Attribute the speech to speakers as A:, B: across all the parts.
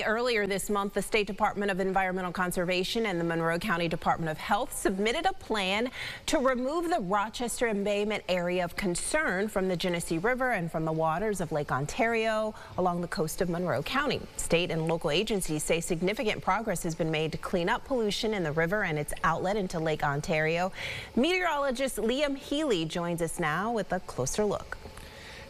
A: Earlier this month, the State Department of Environmental Conservation and the Monroe County Department of Health submitted a plan to remove the Rochester Embayment area of concern from the Genesee River and from the waters of Lake Ontario along the coast of Monroe County. State and local agencies say significant progress has been made to clean up pollution in the river and its outlet into Lake Ontario. Meteorologist Liam Healy joins us now with a closer look.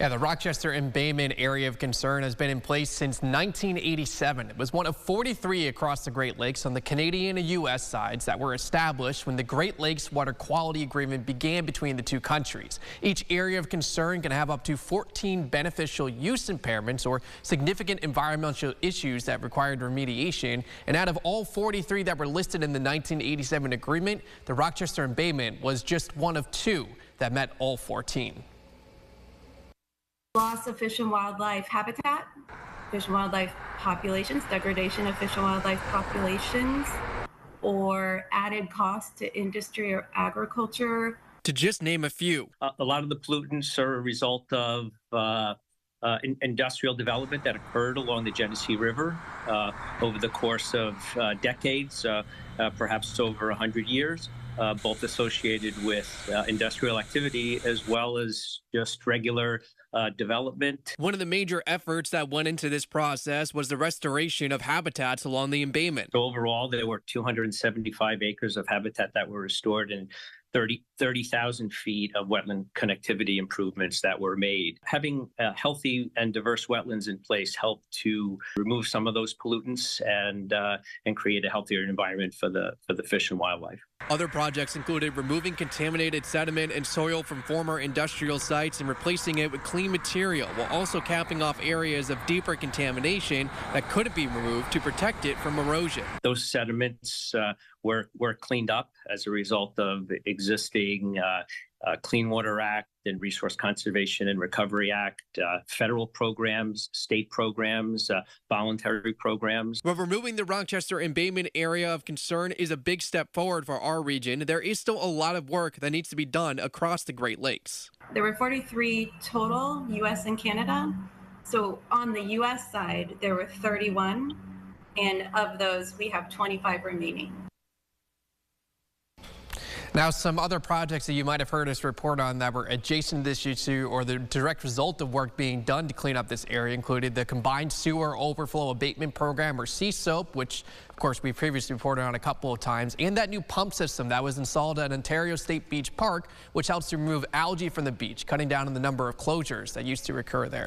B: Yeah, the Rochester Embayment area of concern has been in place since 1987. It was one of 43 across the Great Lakes on the Canadian and U.S. sides that were established when the Great Lakes Water Quality Agreement began between the two countries. Each area of concern can have up to 14 beneficial use impairments or significant environmental issues that required remediation. And out of all 43 that were listed in the 1987 agreement, the Rochester Embayment was just one of two that met all 14.
C: Loss of fish and wildlife habitat, fish and wildlife populations, degradation of fish and wildlife populations, or added cost to industry or agriculture.
B: To just name a few.
D: A lot of the pollutants are a result of industrial development that occurred along the Genesee River over the course of decades, perhaps over 100 years. Both associated with industrial activity as well as just regular development.
B: One of the major efforts that went into this process was the restoration of habitats along the embayment.
D: So overall, there were 275 acres of habitat that were restored and 30,000 feet of wetland connectivity improvements that were made. Having healthy and diverse wetlands in place helped to remove some of those pollutants and create a healthier environment for the fish and wildlife.
B: Other projects included removing contaminated sediment and soil from former industrial sites and replacing it with clean material, while also capping off areas of deeper contamination that couldn't be removed to protect it from erosion.
D: Those sediments were cleaned up as a result of existing Clean Water Act and Resource Conservation and Recovery Act, federal programs, state programs, voluntary programs.
B: But removing the Rochester Embayment area of concern is a big step forward for our region. There is still a lot of work that needs to be done across the Great Lakes.
C: There were 43 total, U.S. and Canada. So on the U.S. side, there were 31, and of those, we have 25 remaining.
B: Now, some other projects that you might have heard us report on that were adjacent to this issue or the direct result of work being done to clean up this area included the Combined Sewer Overflow Abatement Program, or CSOAP, which, of course, we previously reported on a couple of times, and that new pump system that was installed at Ontario State Beach Park, which helps to remove algae from the beach, cutting down on the number of closures that used to occur there.